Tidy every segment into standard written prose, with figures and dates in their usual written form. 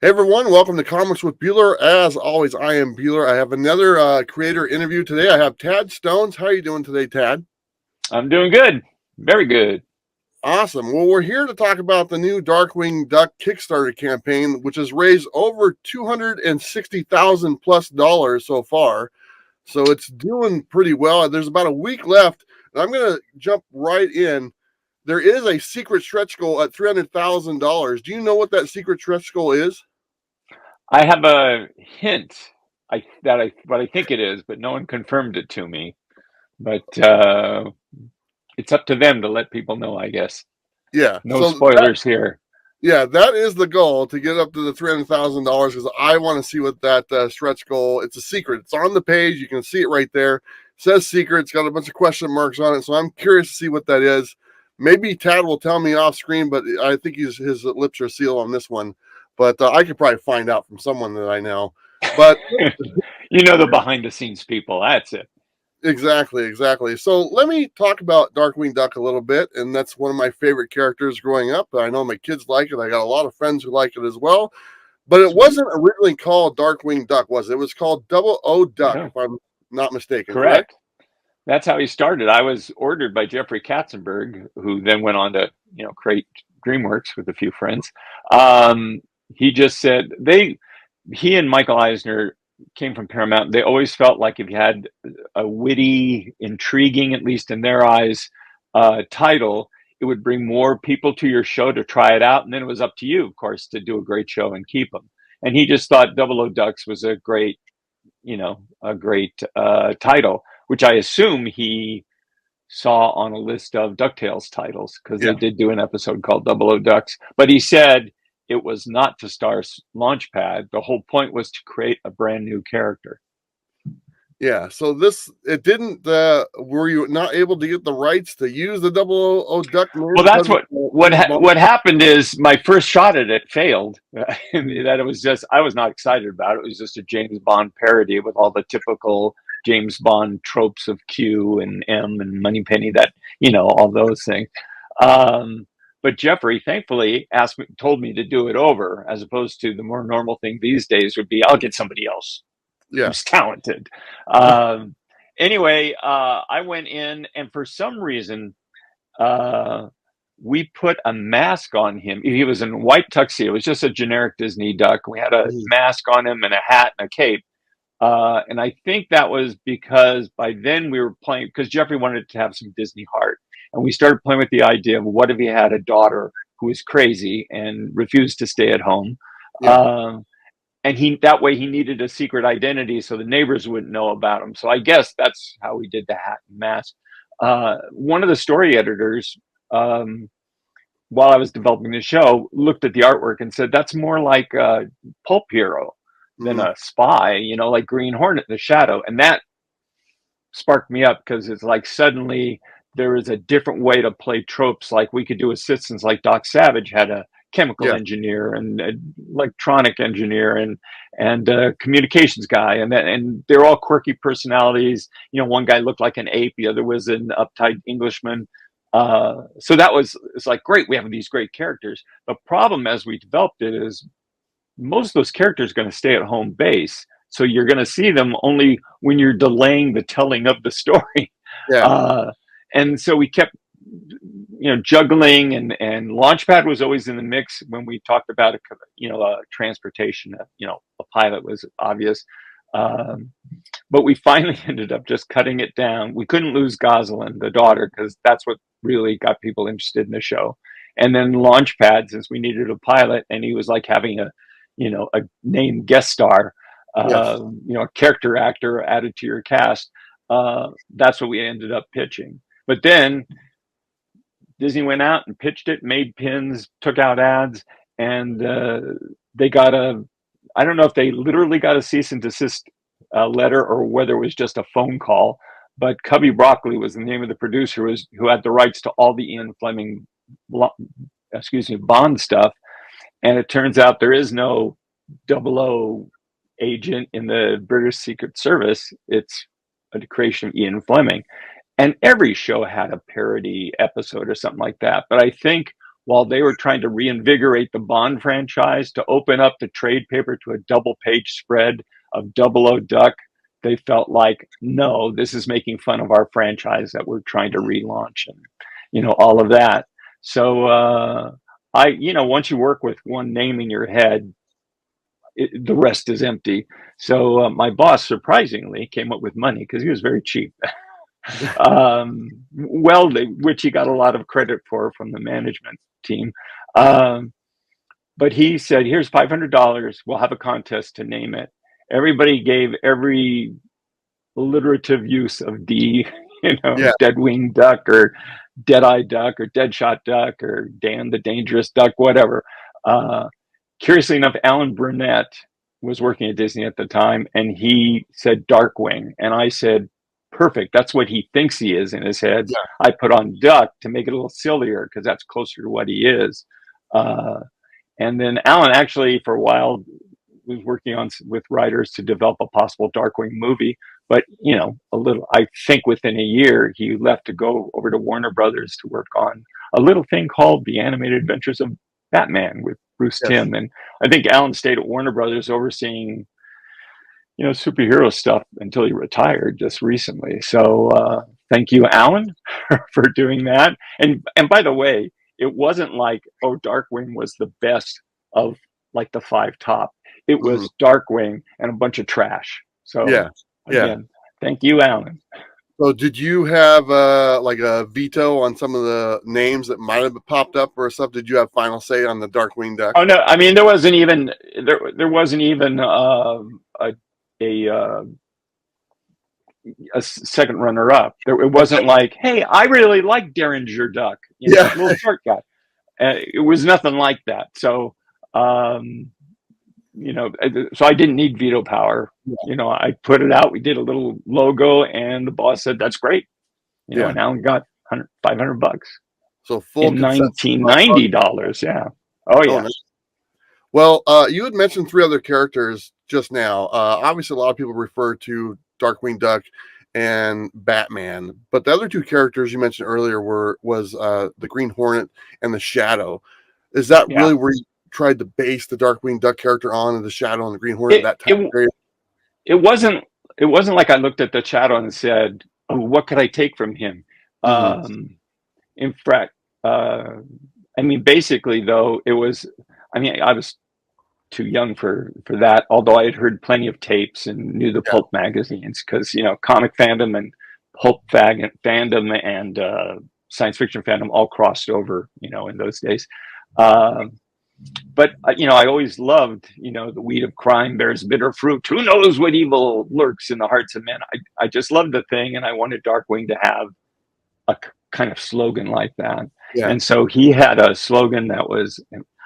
Hey everyone, welcome to Comics with Bueller. As always, I am Bueller. I have another creator interview today. I have Tad Stones. How are you doing today, Tad? I'm doing good. Very good. Awesome. Well, we're here to talk about the new Darkwing Duck Kickstarter campaign, which has raised over $260,000 plus dollars so far. So it's doing pretty well. There's about a week left, and I'm going to jump right in. There is a secret stretch goal at $300,000. Do you know what that secret stretch goal is? I have a hint what I think it is, but no one confirmed it to me. But it's up to them to let people know, I guess. Yeah. No spoilers here. Yeah, that is the goal, to get up to the $300,000, because I want to see what that stretch goal. It's a secret. It's on the page. You can see it right there. It says secret. It's got a bunch of question marks on it. So I'm curious to see what that is. Maybe Tad will tell me off screen, but I think his lips are sealed on this one. But I could probably find out from someone that I know. But You know the behind the scenes people. That's it. exactly. So let me talk about Darkwing Duck a little bit, and that's one of my favorite characters growing up. I know my kids like it. I got a lot of friends who like it as well. But it Sweet. wasn't originally called Darkwing Duck, was it? It was called Double O Duck, Yeah, if I'm not mistaken, correct? correct. That's how he started. I was ordered by Jeffrey Katzenberg, who then went on to, create DreamWorks with a few friends. Um, he just said he and Michael Eisner came from Paramount. They always felt like if you had a witty, intriguing, at least in their eyes, title, it would bring more people to your show to try it out. And then it was up to you, of course, to do a great show and keep them. And he just thought Double O Ducks was a great title, which I assume he saw on a list of DuckTales titles because they Yeah. did do an episode called Double O Ducks. But he said it was not to star Launchpad. The whole point was to create a brand new character. Yeah. So it didn't, were you not able to get the rights to use the Double O Duck name Well, because that's of what James Bond? what happened is my first shot at it failed. That it was just I was not excited about it. It was just a James Bond parody with all the typical James Bond tropes of Q and M and Moneypenny, that all those things. But Jeffrey thankfully told me to do it over, as opposed to the more normal thing these days would be I'll get somebody else Yeah. who's talented. Anyway, I went in, and for some reason, uh, we put a mask on him. He was in white tuxedo. It was just a generic Disney duck. We had a mask on him and a hat and a cape. And I think that was because by then we were playing, because Jeffrey wanted to have some Disney heart. And we started playing with the idea of what if he had a daughter who was crazy and refused to stay at home. Yeah. And that way he needed a secret identity so the neighbors wouldn't know about him. So I guess that's how we did the hat and mask. One of the story editors, while I was developing the show, looked at the artwork and said, that's more like a pulp hero than Mhm. a spy, like Green Hornet in the Shadow. And that sparked me up because it's like suddenly there is a different way to play tropes. Like we could do assistants, like Doc Savage had a chemical Yeah. engineer and an electronic engineer and a communications guy, and they're all quirky personalities. One guy looked like an ape, the other was an uptight Englishman. So it's like great. We have these great characters. The problem as we developed it is most of those characters are going to stay at home base. So you're going to see them only when you're delaying the telling of the story. Yeah. Uh, and so we kept, juggling, and Launchpad was always in the mix when we talked about a transportation. A pilot was obvious, but we finally ended up just cutting it down. We couldn't lose Gosselin, the daughter, because that's what really got people interested in the show. And then Launchpad, since we needed a pilot, and he was like having a named guest star, Yes. a character actor added to your cast. That's what we ended up pitching. But then Disney went out and pitched it, made pins, took out ads, and they got I don't know if they literally got a cease and desist letter or whether it was just a phone call. But Cubby Broccoli was the name of the producer who had the rights to all the Ian Fleming, Bond stuff. And it turns out there is no 00 agent in the British Secret Service. It's a creation of Ian Fleming. And every show had a parody episode or something like that. But I think while they were trying to reinvigorate the Bond franchise to open up the trade paper to a double page spread of Double O Duck. They felt like, no, this is making fun of our franchise that we're trying to relaunch, and all of that. So once you work with one name in your head, the rest is empty. So my boss surprisingly came up with money because he was very cheap. Which he got a lot of credit for from the management team. But he said, here's $500. We'll have a contest to name it. Everybody gave every alliterative use of D, Yeah. Dead-winged duck or Dead-eye duck or Deadshot duck or Dan the Dangerous Duck, whatever. Curiously enough, Alan Burnett was working at Disney at the time, and he said Darkwing. And I said, perfect. That's what he thinks he is in his head. Yeah. I put on Duck to make it a little sillier because that's closer to what he is. And then Alan actually, for a while, was working on with writers to develop a possible Darkwing movie. But, I think within a year, he left to go over to Warner Brothers to work on a little thing called The Animated Adventures of Batman with Bruce Yes. Timm. And I think Alan stayed at Warner Brothers overseeing, superhero stuff until he retired just recently. So thank you, Alan, for doing that. And by the way, it wasn't like, oh, Darkwing was the best of like the 5 top. It was Darkwing and a bunch of trash. So Yeah. again, thank you, Alan. So did you have like a veto on some of the names that might have popped up or stuff? Did you have final say on the Darkwing Duck? Oh no, I mean there wasn't even a second runner up. It wasn't like, hey, I really like Derringer Duck, little short guy. It was nothing like that. So so I didn't need veto power. I put it out. We did a little logo, and the boss said, "That's great." And now we got $500. So full in $1990. Yeah. Oh yeah. Nice. Well, you had mentioned 3 other characters just now. Obviously, a lot of people refer to Darkwing Duck and Batman, but the other 2 characters you mentioned earlier was the Green Hornet and the Shadow. Is that really where you tried to base the Darkwing Duck character on, and the Shadow and the Green Hornet that time period? It wasn't like I looked at the Shadow and said, "Oh, what could I take from him?" In fact, basically though, it was. I was too young for that. Although I had heard plenty of tapes and knew the pulp magazines, because comic fandom and pulp fandom and science fiction fandom all crossed over. In those days. But I always loved, the weed of crime bears bitter fruit. Who knows what evil lurks in the hearts of men? I just loved the thing, and I wanted Darkwing to have a kind of slogan like that. Yeah. And so he had a slogan that was,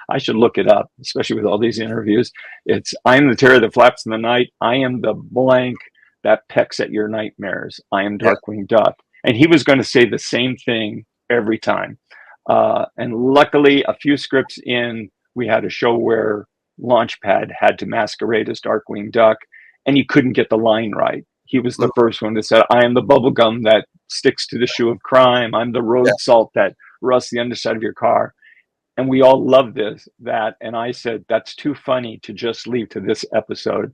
I should look it up, especially with all these interviews. It's, I am the terror that flaps in the night. I am the blank that pecks at your nightmares. I am Darkwing Duck. And he was going to say the same thing every time. And luckily, a few scripts in, we had a show where Launchpad had to masquerade as Darkwing Duck, and he couldn't get the line right. He was the first one that said, I am the bubblegum that sticks to the shoe of crime. I'm the road salt that rusts the underside of your car. And we all loved that. And I said, that's too funny to just leave to this episode.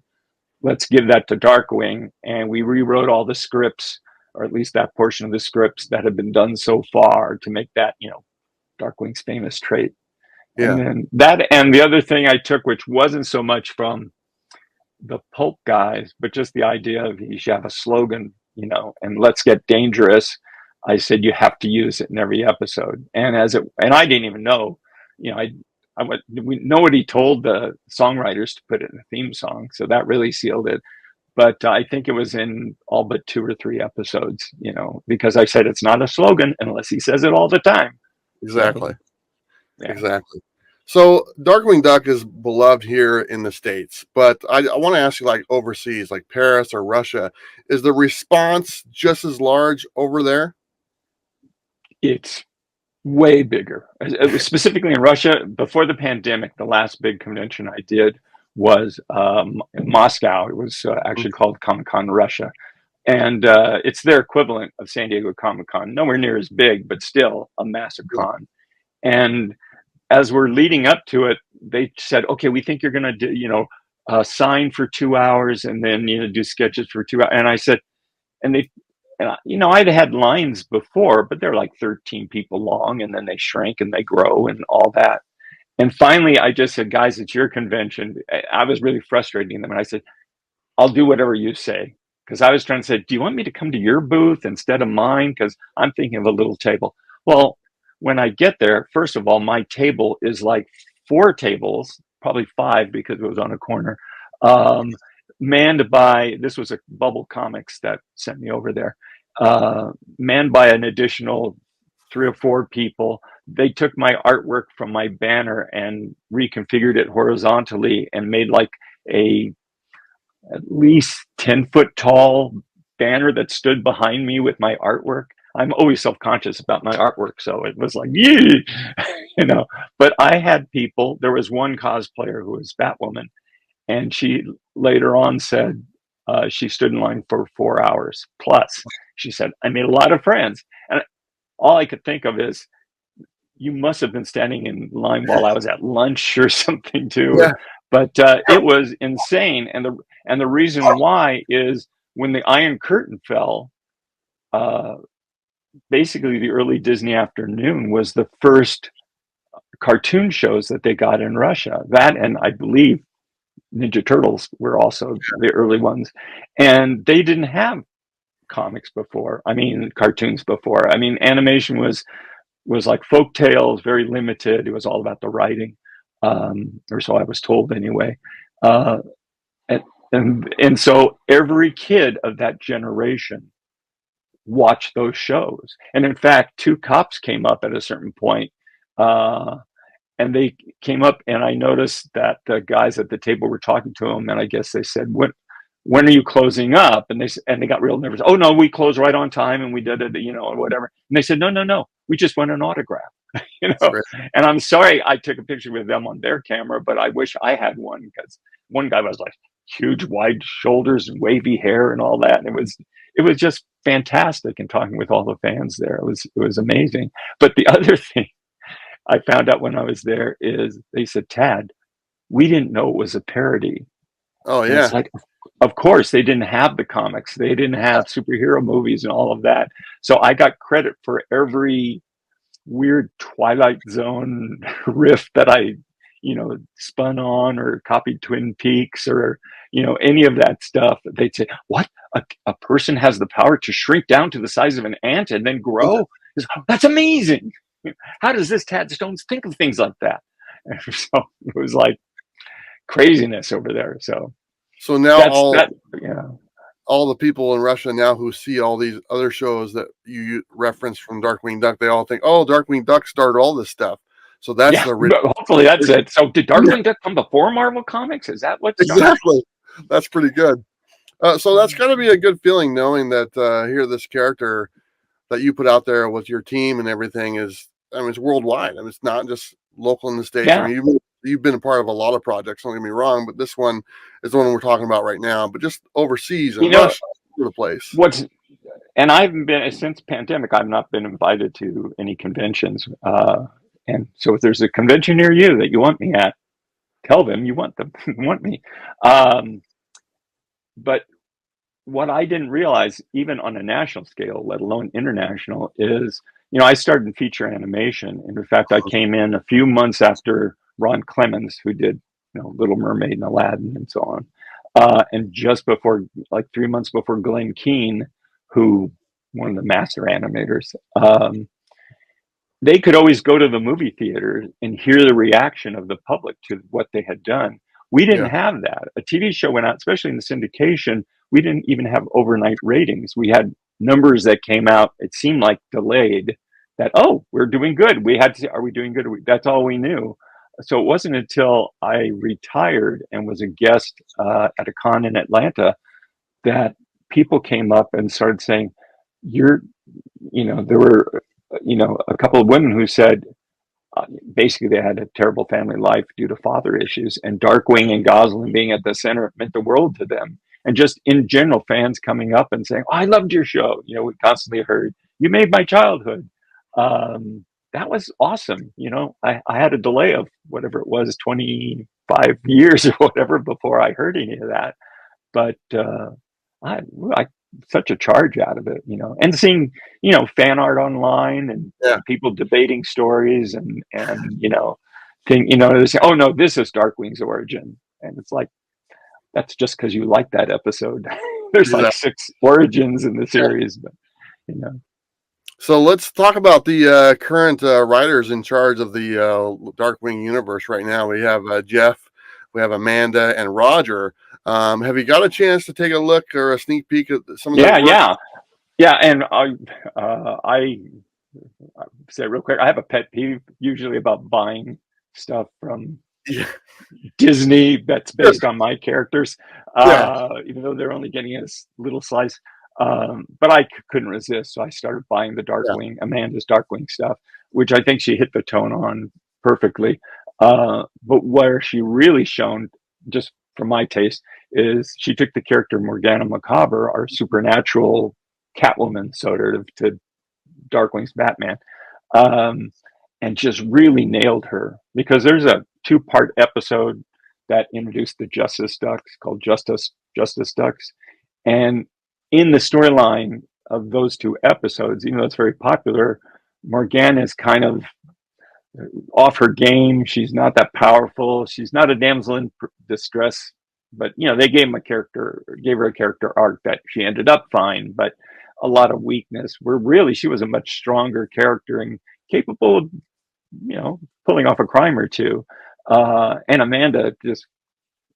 Let's give that to Darkwing. And we rewrote all the scripts, or at least that portion of the scripts that had been done so far, to make that, Darkwing's famous trait. And then that, and the other thing I took, which wasn't so much from the pulp guys, but just the idea of you should have a slogan, and let's get dangerous. I said, you have to use it in every episode. And and I didn't even know, nobody told the songwriters to put it in a theme song. So that really sealed it. But I think it was in all but 2 or 3 episodes, because I said, it's not a slogan unless he says it all the time. Exactly. So, Exactly. So Darkwing Duck is beloved here in the States, but I want to ask you, like overseas, like Paris or Russia, is the response just as large over there? It's way bigger. Specifically in Russia, before the pandemic, the last big convention I did was in Moscow. It was actually called Comic-Con Russia. And it's their equivalent of San Diego Comic-Con. Nowhere near as big, but still a massive con. And as we're leading up to it, they said, okay, we think you're going to do, sign for 2 hours and then, do sketches for 2 hours. And I said, and they, and I'd had lines before, but they're like 13 people long, and then they shrink and they grow and all that. And finally, I just said, guys, it's your convention. I was really frustrating them. And I said, I'll do whatever you say. Because I was trying to say, do you want me to come to your booth instead of mine? Because I'm thinking of a little table. Well, when I get there, first of all, my table is like 4 tables, probably 5 because it was on a corner, manned by, this was a Bubble Comics that sent me over there, manned by an additional 3 or 4 people. They took my artwork from my banner and reconfigured it horizontally and made like a at least 10-foot tall banner that stood behind me with my artwork. I'm always self-conscious about my artwork, so it was like, yeah, But I had people. There was one cosplayer who was Batwoman, and she later on said she stood in line for 4 hours plus. She said, I made a lot of friends. And all I could think of is, you must have been standing in line while I was at lunch or something too. Yeah. But it was insane. And the reason why is when the Iron Curtain fell, basically the early Disney afternoon was the first cartoon shows that they got in Russia. That, and I believe Ninja Turtles were also the early ones. And they didn't have comics before. I mean, cartoons before. I mean, animation was like folk tales, very limited. It was all about the writing, or so I was told anyway. And so every kid of that generation watched those shows. And in fact, 2 cops came up at a certain point, and they came up, and I noticed that the guys at the table were talking to them, and I guess they said, when are you closing up? And they got real nervous. Oh no, we close right on time, and we did it, or whatever. And they said, no, we just want an autograph, Right. And I'm sorry I took a picture with them on their camera, but I wish I had one, because one guy was like huge, wide shoulders and wavy hair and all that. And it was just fantastic. And talking with all the fans there, it was amazing. But the other thing I found out when I was there is they said, Tad, we didn't know it was a parody. Oh And yeah. it's like, of course, they didn't have the comics. They didn't have superhero movies and all of that. So I got credit for every weird Twilight Zone riff that I, spun on or copied Twin Peaks or, any of that stuff. They'd say, what? A person has the power to shrink down to the size of an ant and then grow? That's amazing. How does this Tad Stones think of things like that? And so it was like craziness over there. So now That's that. Yeah. all the people in Russia now who see all these other shows that you referenced from Darkwing Duck, they all think, oh, Darkwing Duck started all this stuff. So that's Yeah, the original. hopefully that's it. So did Darkwing Duck come before Marvel Comics? Is that what's Exactly. That's pretty good. So that's got to be a good feeling knowing that here this character that you put out there with your team and everything is, I mean, it's worldwide. I mean, it's not just local in the States. Yeah. I mean, you've been a part of a lot of projects, don't get me wrong, but this one is the one we're talking about right now. But just overseas and Russia, all over the place. And I've been, since pandemic, I've not been invited to any conventions. And so if there's a convention near you that you want me at, tell them you want me. But what I didn't realize, even on a national scale, let alone international, is, I started in feature animation. And in fact, I came in a few months after Ron Clements, who did, Little Mermaid and Aladdin and so on. And just before, like 3 months before Glenn Keane, who one of the master animators, they could always go to the movie theater and hear the reaction of the public to what they had done. We didn't have that. A TV show went out, especially in the syndication, we didn't even have overnight ratings. We had numbers that came out, it seemed like delayed, that, oh, we're doing good. We had to say, are we doing good? That's all we knew. So it wasn't until I retired and was a guest at a con in Atlanta that people came up and started saying, there were, a couple of women who said, basically they had a terrible family life due to father issues, and Darkwing and Gosling being at the center meant the world to them. And just in general, fans coming up and saying, oh, I loved your show. We constantly heard, you made my childhood. that was awesome. I had a delay of whatever it was, 25 years or whatever before I heard any of that. But I such a charge out of it, and seeing, fan art online Yeah. and people debating stories and they say, oh no, this is Darkwing's origin. And it's like, that's just because you like that episode. There's like Exactly. 6 origins in the Yeah. series, but you know. So let's talk about the current writers in charge of the Darkwing universe right now. We have Jeff, we have Amanda, and Roger. Have you got a chance to take a look or a sneak peek at some of their Yeah, work? yeah, and I say real quick, I have a pet peeve usually about buying stuff from Yeah. Disney that's based on my characters, Yeah. even though they're only getting a little slice. But I couldn't resist, so I started buying the Yeah. Amanda's Darkwing stuff, which I think she hit the tone on perfectly. But where she really shone, just for my taste, is she took the character Morgana Macabre, our supernatural Catwoman, sort of, to Darkwing's Batman, um, and just really nailed her, because there's a 2-part episode that introduced the Justice Ducks called Justice Ducks, and in the storyline of those 2 episodes, even though it's very popular, Morgana is kind of off her game. She's not that powerful. She's not a damsel in distress, but they gave her a character arc that she ended up fine, but a lot of weakness. Where really she was a much stronger character and capable of, pulling off a crime or two. And Amanda just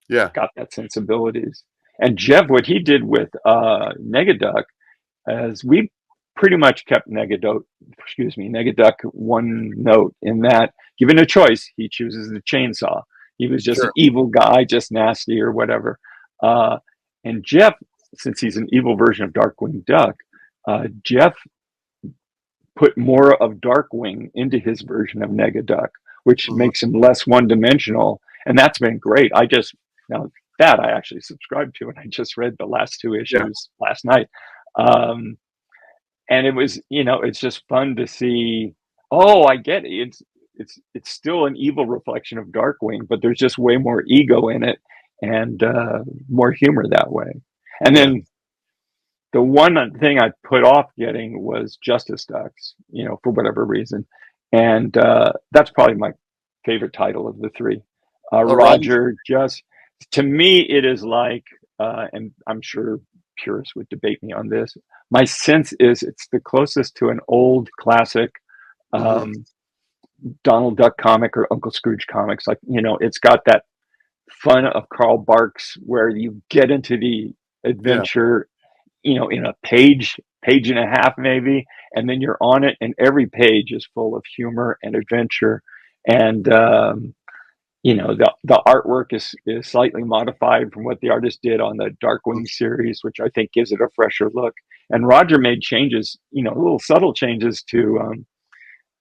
Yeah. got that sensibilities. And Jeff, what he did with Negaduck, as we pretty much kept Negaduck one note, in that, given a choice, he chooses the chainsaw. He was just Sure. an evil guy, just nasty or whatever. And Jeff, since he's an evil version of Darkwing Duck, Jeff put more of Darkwing into his version of Negaduck, which Mhm. makes him less one-dimensional, and that's been great. Now that I actually subscribed to, and I just read the last 2 Yeah. issues last night. And it was, it's just fun to see. Oh, I get it. It's still an evil reflection of Darkwing, but there's just way more ego in it, and more humor that way. And Yeah. then the one thing I put off getting was Justice Ducks, for whatever reason, and that's probably my favorite title of the 3. Right. Roger, just to me, it is like, and I'm sure purists would debate me on this. My sense is it's the closest to an old classic Mhm. Donald Duck comic or Uncle Scrooge comics. Like, it's got that fun of Carl Barks, where you get into the Yeah. adventure, in a page and a half maybe, and then you're on it, and every page is full of humor and adventure. And the artwork is slightly modified from what the artist did on the Mhm. Darkwing series, which I think gives it a fresher look. And Roger made changes, little subtle changes to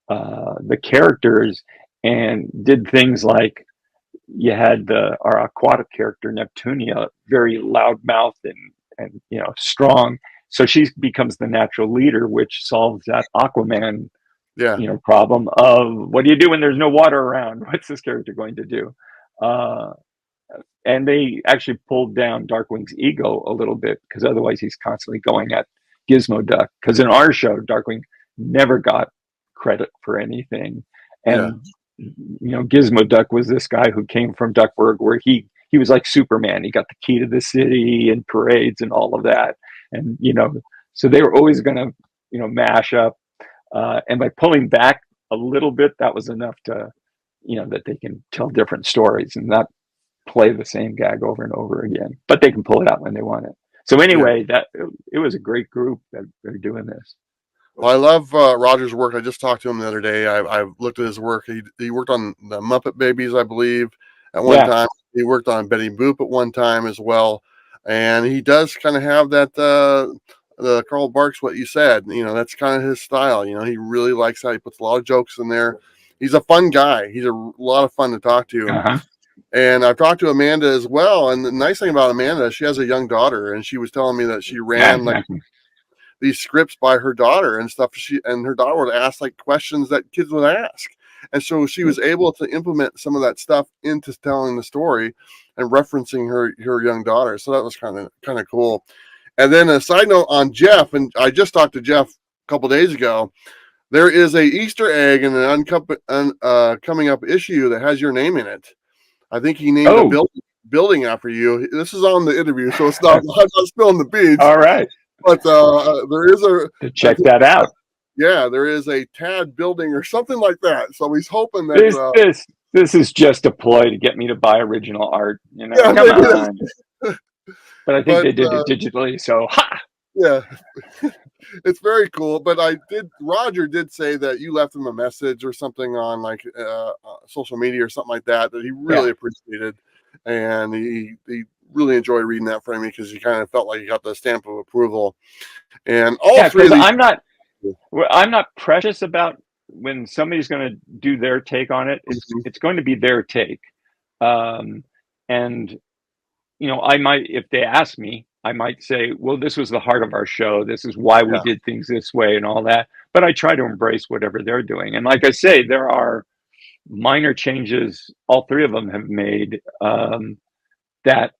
the characters, and did things like, you had our aquatic character Neptunia, very loudmouth and strong. So she becomes the natural leader, which solves that Aquaman Yeah. problem of, what do you do when there's no water around? What's this character going to do? Uh, and they actually pulled down Darkwing's ego a little bit, because otherwise he's constantly going at Gizmo Duck. Because in our show, Darkwing never got credit for anything, Yeah. and Gizmo Duck was this guy who came from Duckburg, where he was like Superman. He got the key to the city and parades and all of that, and so they were always going to mash up. And by pulling back a little bit, that was enough to, that they can tell different stories and not play the same gag over and over again. But they can pull it out when they want it. So Yeah. anyway, that it was a great group that are doing this. Well, I love Roger's work. I just talked to him the other day. I looked at his work. He worked on the Muppet Babies, I believe, at one Yeah. time. He worked on Betty Boop at one time as well. And he does kind of have that the Carl Barks, what you said. That's kind of his style. He really likes how he puts a lot of jokes in there. He's a fun guy. He's a lot of fun to talk to. Uh-huh. And I've talked to Amanda as well. And the nice thing about Amanda, she has a young daughter, and she was telling me that she Yeah, ran like exactly. these scripts by her daughter and stuff. And her daughter would ask like questions that kids would ask, and so she was able to implement some of that stuff into telling the story and referencing her young daughter. So that was kind of cool. And then a side note on Jeff, and I just talked to Jeff a couple days ago. There is a Easter egg in an coming up issue that has your name in it. I think he named a building after you. This is on the interview, so it's not, I'm not spilling the beans. All right. But there is check that out. Yeah, there is a Tad building or something like that. So he's hoping that this is just a ploy to get me to buy original art. You know, yeah, come on. But I think they did it digitally, so ha! Yeah, it's very cool. But Roger did say that you left him a message or something on like social media or something like that he really appreciated, and he really enjoyed reading that from me because he kind of felt like he got the stamp of approval. And all three of these, I'm not precious about when somebody's going to do their take on it. It's going to be their take, and you know, I might, if they ask me, I might say, well, this was the heart of our show. This is why we did things this way and all that. But I try to embrace whatever they're doing. And like I say, there are minor changes all three of them have made that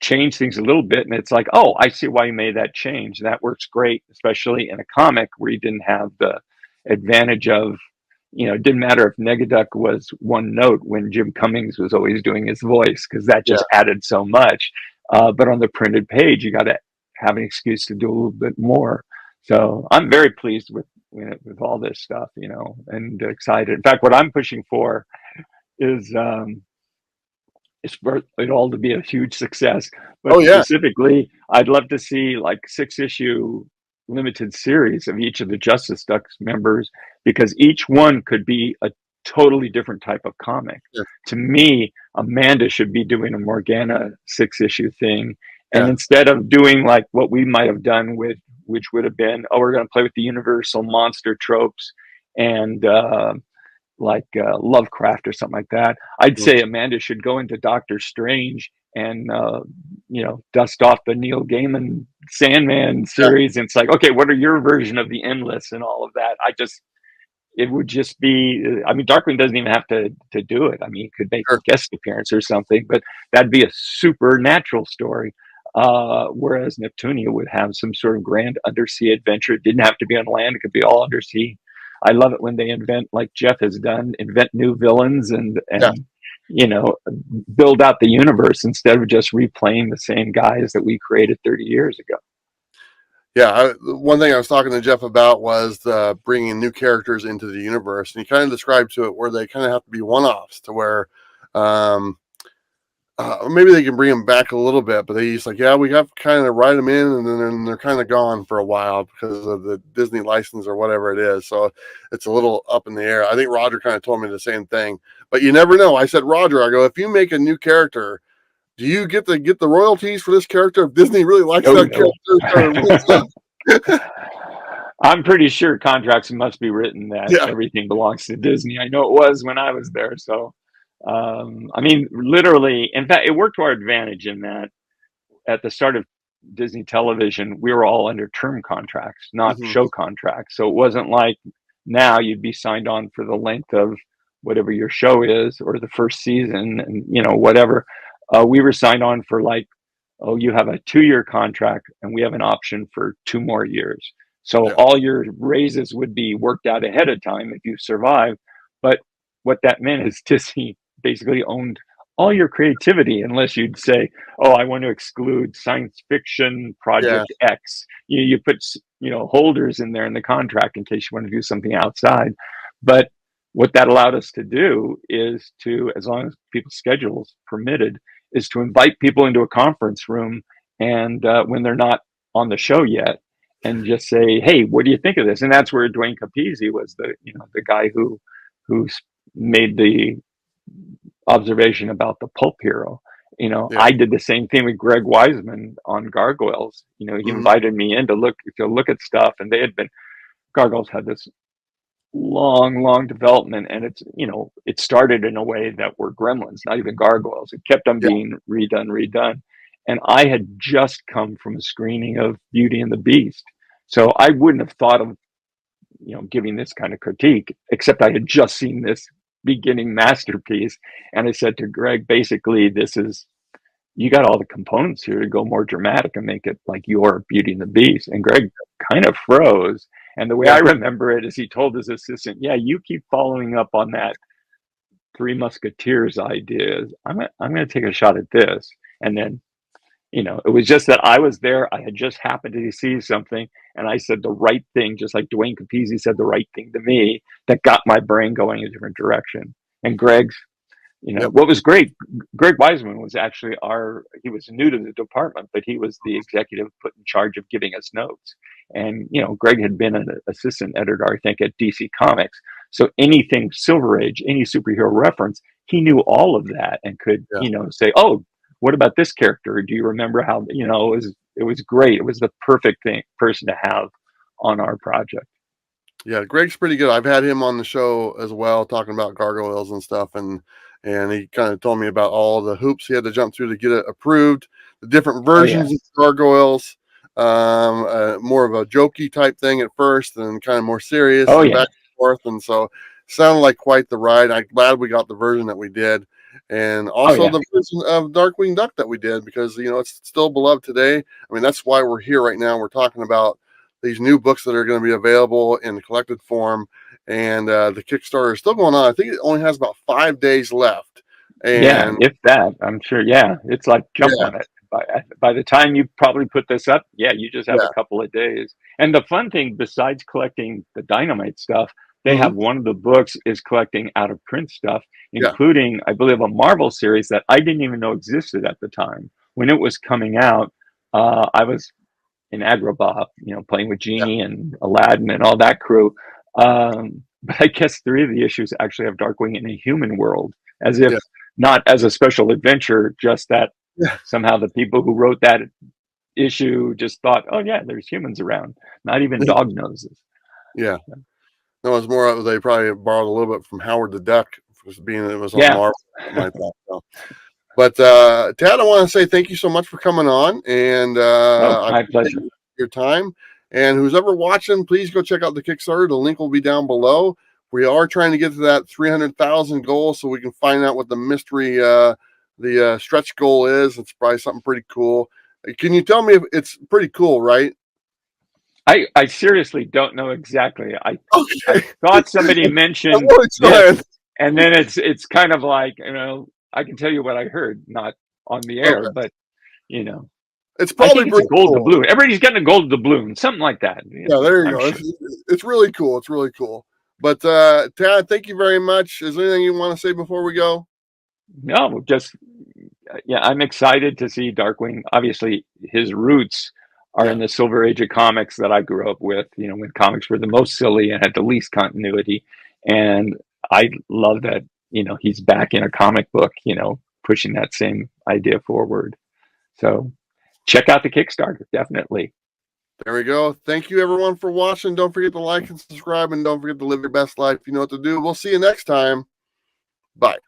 change things a little bit. And it's like, oh, I see why you made that change. That works great, especially in a comic where you didn't have the advantage of, you know, it didn't matter if Negaduck was one note when Jim Cummings was always doing his voice, because that just added so much. But on the printed page, you got to have an excuse to do a little bit more. So I'm very pleased with all this stuff, you know, and excited. In fact, what I'm pushing for is for it all to be a huge success. But specifically, I'd love to see like 6-issue limited series of each of the Justice Ducks members, because each one could be a totally different type of comic. To me, Amanda should be doing a Morgana 6-issue thing, and instead of doing like what we might have done with, which would have been, oh, we're going to play with the universal monster tropes and Lovecraft or something like that, I'd say Amanda should go into Doctor Strange and you know, dust off the Neil Gaiman Sandman series. And it's like, okay, what are your version of the Endless and all of that? It would just be, I mean, Darkwing doesn't even have to do it. I mean, he could make a guest appearance or something, but that'd be a supernatural story. Whereas Neptunia would have some sort of grand undersea adventure. It didn't have to be on land. It could be all undersea. I love it when they invent, like Jeff has done, invent new villains and you know, build out the universe instead of just replaying the same guys that we created 30 years ago. Yeah, one thing I was talking to Jeff about was bringing new characters into the universe, and he kind of described to it where they kind of have to be one-offs, to where maybe they can bring them back a little bit, but he's like, yeah, we have to kind of write them in, and then they're kind of gone for a while because of the Disney license or whatever it is. So it's a little up in the air. I think Roger kind of told me the same thing, but you never know. I said, Roger, I go, if you make a new character, do you get the royalties for this character if Disney really likes that character? I'm pretty sure contracts must be written that everything belongs to Disney. I know it was when I was there. So, I mean, literally, in fact, it worked to our advantage in that at the start of Disney television, we were all under term contracts, not show contracts. So it wasn't like now you'd be signed on for the length of whatever your show is or the first season and, you know, whatever. We were signed on for like, oh, you have a 2-year contract and we have an option for 2 more years. So all your raises would be worked out ahead of time if you survive. But what that meant is Disney basically owned all your creativity, unless you'd say, oh, I want to exclude science fiction project X. You put, you know, holders in there in the contract in case you want to do something outside. But what that allowed us to do is to, as long as people's schedules permitted, is to invite people into a conference room and when they're not on the show yet, and just say, hey, what do you think of this? And that's where Dwayne Capizzi was the guy who made the observation about the pulp hero. You know, I did the same thing with Greg Wiseman on Gargoyles. You know, he invited me in to look at stuff, and Gargoyles had this long development, and it's, you know, it started in a way that were Gremlins, not even Gargoyles. It kept on being redone, and I had just come from a screening of Beauty and the Beast, So I wouldn't have thought of, giving this kind of critique, except I had just seen this beginning masterpiece. And I said to Greg, basically, you got all the components here to go more dramatic and make it like your Beauty and the Beast. And Greg kind of froze. And the way I remember it is he told his assistant, yeah, you keep following up on that Three Musketeers ideas. I'm going to take a shot at this. And then, it was just that I was there. I had just happened to see something, and I said the right thing, just like Dwayne Capizzi said the right thing to me, that got my brain going a different direction. And Greg's, what was great, Greg Wiseman was actually he was new to the department, but he was the executive put in charge of giving us notes. And, Greg had been an assistant editor, I think, at DC Comics. So anything Silver Age, any superhero reference, he knew all of that and could, say, oh, what about this character? Do you remember how, it was great. It was the perfect person to have on our project. Yeah, Greg's pretty good. I've had him on the show as well, talking about gargoyles and stuff, and he kind of told me about all the hoops he had to jump through to get it approved, the different versions of gargoyles, more of a jokey type thing at first, and kind of more serious, and back and forth, and so sounded like quite the ride. I'm glad we got the version that we did, and also the version of Darkwing Duck that we did, because it's still beloved today. I mean, that's why we're here right now. We're talking about these new books that are going to be available in the collected form, and the Kickstarter is still going on. I think it only has about 5 days left. And if that, I'm sure. Yeah, it's like jump on it. By the time you probably put this up, you just have a couple of days. And the fun thing, besides collecting the Dynamite stuff, they have one of the books is collecting out of print stuff, including, I believe, a Marvel series that I didn't even know existed at the time. When it was coming out, I was in Agrabah, playing with Genie and Aladdin and all that crew. But I guess 3 of the issues actually have Darkwing in a human world, as if not as a special adventure, just that somehow the people who wrote that issue just thought, oh yeah, there's humans around, not even dog noses. Yeah. No, it's more they probably borrowed a little bit from Howard the Duck, being it was on Marvel. Like that, so. But Tad, I want to say thank you so much for coming on, and my pleasure. Your time. And who's ever watching, please go check out the Kickstarter. The link will be down below. We are trying to get to that 300,000 goal, so we can find out what the mystery, the stretch goal is. It's probably something pretty cool. Can you tell me if it's pretty cool, right? I seriously don't know exactly. I thought somebody mentioned this, and then it's kind of like, I can tell you what I heard, not on the air, but it's probably it's a gold doubloon. Everybody's getting a gold doubloon, something like that. Yeah, there you go. Sure. It's really cool. It's really cool. But Tad, thank you very much. Is there anything you want to say before we go? No, just I'm excited to see Darkwing. Obviously, his roots are in the Silver Age of comics that I grew up with, when comics were the most silly and had the least continuity. And I love that, he's back in a comic book, pushing that same idea forward. So check out the Kickstarter, definitely. There we go. Thank you, everyone, for watching. Don't forget to like and subscribe, and don't forget to live your best life. You know what to do. We'll see you next time. Bye.